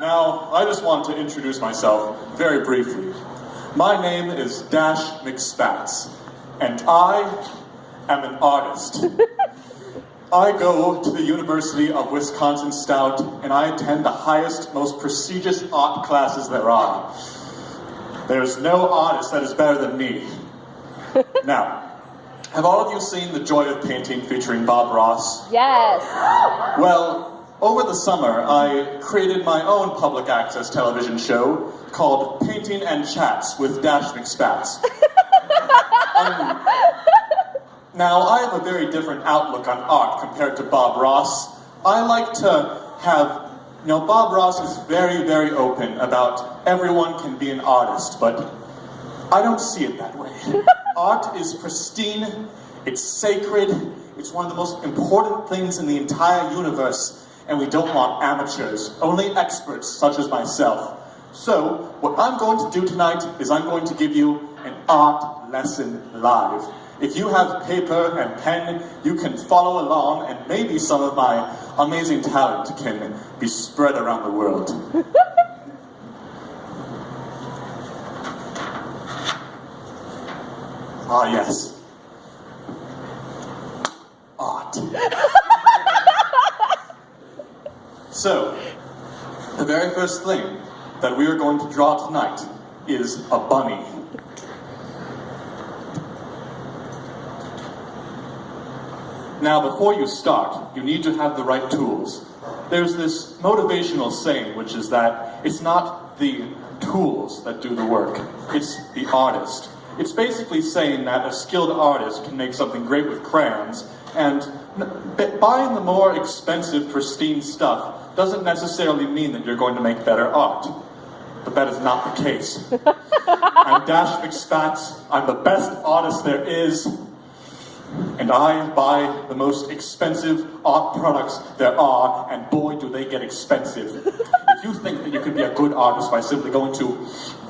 Now, I just want to introduce myself very briefly. My name is McSpatz, and I am an artist. I go to the University of Wisconsin-Stout, and I attend the highest, most prestigious art classes there are. There's no artist that is better than me. Now, have all of you seen The Joy of Painting featuring Bob Ross? Yes. Well, over the summer, I created my own public access television show called Painting and Chats with McSpatz. Now, I have a very different outlook on art compared to Bob Ross. I like to have, Bob Ross is very, very open about everyone can be an artist, but I don't see it that way. Art is pristine, it's sacred, it's one of the most important things in the entire universe, and we don't want amateurs, only experts such as myself. So, what I'm going to do tonight is I'm going to give you an art lesson live. If you have paper and pen, you can follow along, and maybe some of my amazing talent can be spread around the world. Ah, yes. Art. So, the very first thing that we are going to draw tonight is a bunny. Now, before you start, you need to have the right tools. There's this motivational saying, which is that it's not the tools that do the work, it's the artist. It's basically saying that a skilled artist can make something great with crayons, and buying the more expensive, pristine stuff doesn't necessarily mean that you're going to make better art. But that is not the case. I'm McSpatz, I'm the best artist there is, and I buy the most expensive art products there are, and boy do they get expensive. If you think that you can be a good artist by simply going to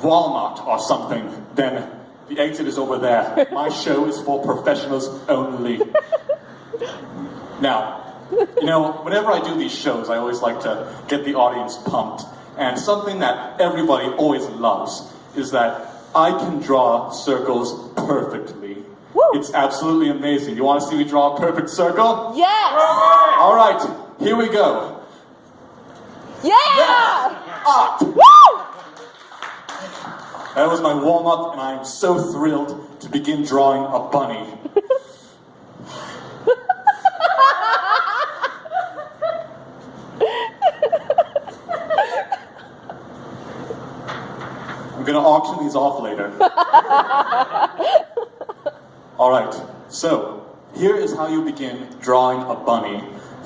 Walmart or something, then the exit is over there. My show is for professionals only. Now, whenever I do these shows, I always like to get the audience pumped. And something that everybody always loves is that I can draw circles perfectly. Woo. It's absolutely amazing. You want to see me draw a perfect circle? Yes! All right, here we go. Yeah! Art! Woo! That was my warm-up, and I am so thrilled to begin drawing a bunny. I'm gonna auction these off later. Alright, so here is how you begin drawing a bunny.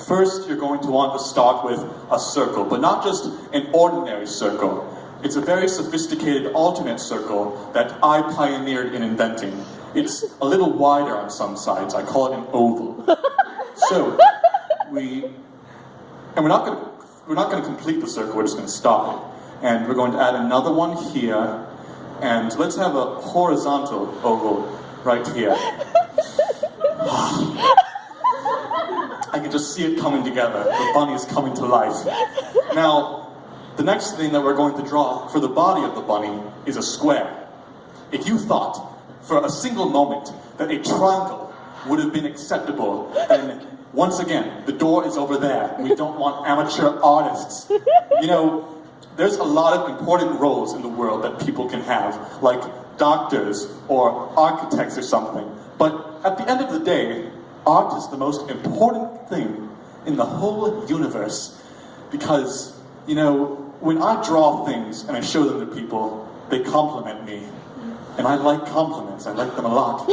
First, you're going to want to start with a circle, but not just an ordinary circle. It's a very sophisticated alternate circle that I pioneered in inventing. It's a little wider on some sides. I call it an oval. So, we're not going to complete the circle, we're just going to stop it. And we're going to add another one here, and let's have a horizontal oval right here. I can just see it coming together. The bunny is coming to life. Now, the next thing that we're going to draw for the body of the bunny is a square. If you thought for a single moment that a triangle would have been acceptable, then once again, the door is over there. We don't want amateur artists. There's a lot of important roles in the world that people can have, like doctors or architects or something. But at the end of the day, art is the most important thing in the whole universe. Because, when I draw things and I show them to people, they compliment me. And I like compliments, I like them a lot.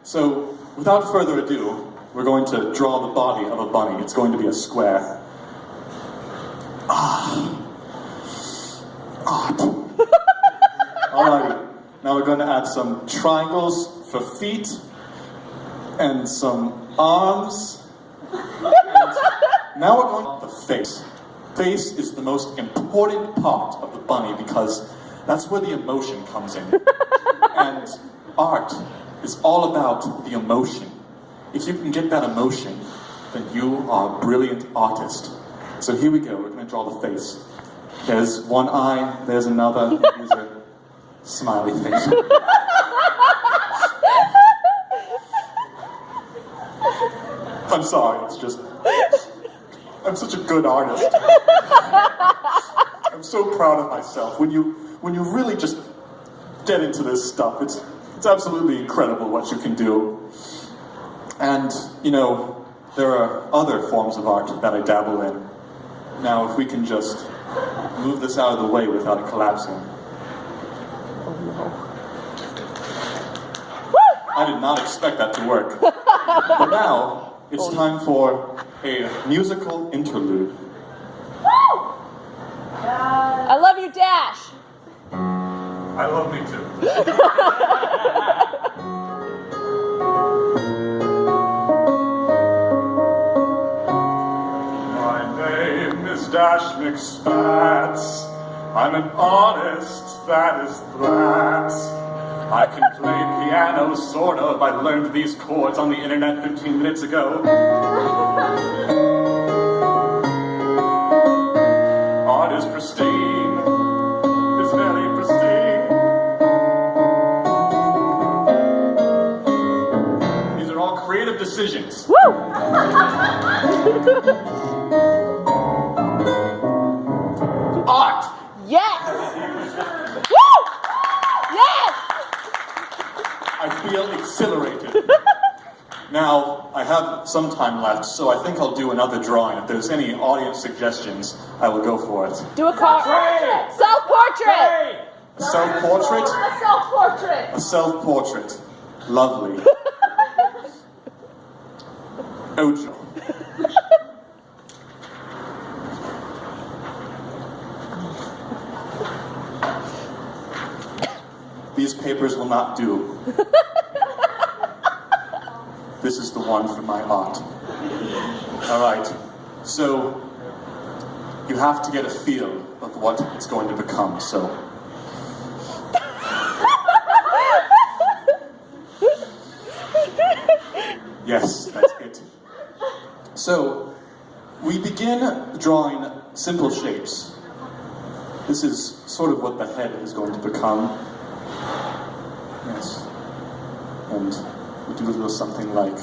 So, without further ado, we're going to draw the body of a bunny. It's going to be a square. Art. Alrighty, now we're going to add some triangles for feet, and some arms, and now we're going to the face. Face is the most important part of the bunny because that's where the emotion comes in. And art is all about the emotion. If you can get that emotion, then you are a brilliant artist. So here we go, we're going to draw the face. There's one eye, there's another, here's a smiley face. I'm sorry, it's just, I'm such a good artist. I'm so proud of myself. When you really just get into this stuff, it's absolutely incredible what you can do. And, you know, there are other forms of art that I dabble in. Now, if we can just move this out of the way without it collapsing. Oh no. I did not expect that to work. But now, it's time for a musical interlude. I love you, Dash. I love me too. My name is Dash McSpatz. I'm an artist, that is that. I can play piano, sort of. I learned these chords on the internet 15 minutes ago. Art is pristine. It's very pristine. These are all creative decisions. Woo! Art! Yes! Woo! Yes! I feel exhilarated. Now, I have some time left, so I think I'll do another drawing. If there's any audience suggestions, I will go for it. Do a self-portrait! A self-portrait? A self-portrait! A self-portrait. Lovely. Ojo. These papers will not do. This is the one for my art. All right, so you have to get a feel of what it's going to become, so. Yes, that's it. So, we begin drawing simple shapes. This is sort of what the head is going to become. Yes. And we do a little something like,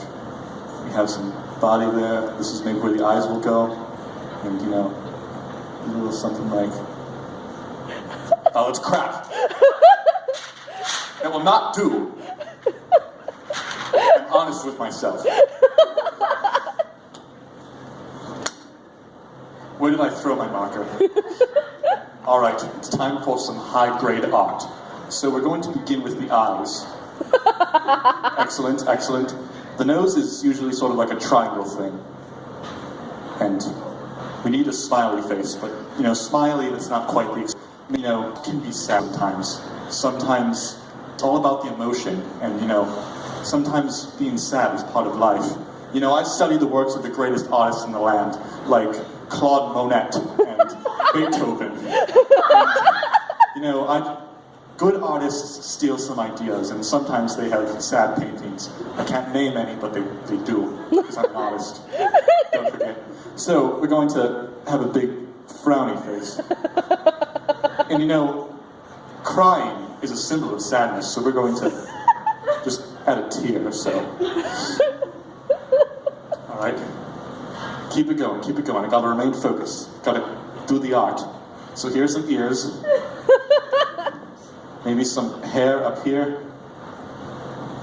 we have some body there, this is maybe where the eyes will go, and you know, a little something like, oh, it's crap. That will not do. I'm honest with myself. Where did I throw my marker? All right, it's time for some high-grade art. So we're going to begin with the eyes. Excellent, excellent. The nose is usually sort of like a triangle thing. And we need a smiley face, but, you know, smiley, that's not quite the, you know, can be sad sometimes. Sometimes it's all about the emotion, and, you know, sometimes being sad is part of life. You know, I study the works of the greatest artists in the land, like Claude Monet and Beethoven. And, you know, good artists steal some ideas, and sometimes they have sad paintings. I can't name any, but they do, because I'm an artist. Don't forget. So, we're going to have a big frowny face. And you know, crying is a symbol of sadness, so we're going to just add a tear, so. Alright. Keep it going, keep it going. I gotta remain focused. Gotta do the art. So here's some ears. Maybe some hair up here.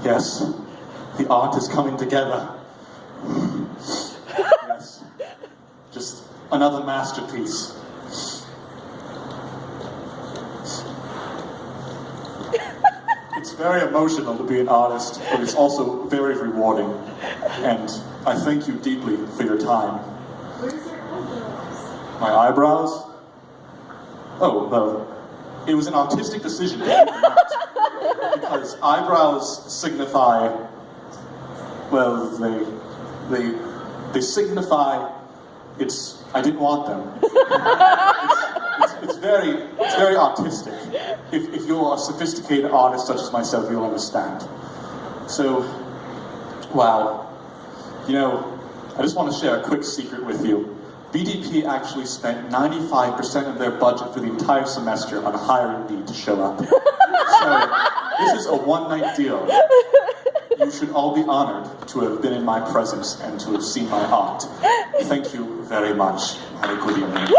Yes, the art is coming together. Yes, just another masterpiece. It's very emotional to be an artist, but it's also very rewarding. And I thank you deeply for your time. Where's your eyebrows? My eyebrows? Oh, well. It was an artistic decision, because eyebrows signify, well, they signify I didn't want them. It's very artistic. If you're a sophisticated artist such as myself, you'll understand. So, wow. You know, I just want to share a quick secret with you. BDP actually spent 95% of their budget for the entire semester on hiring me to show up. So, this is a one-night deal. You should all be honored to have been in my presence and to have seen my art. Thank you very much. Have a good evening.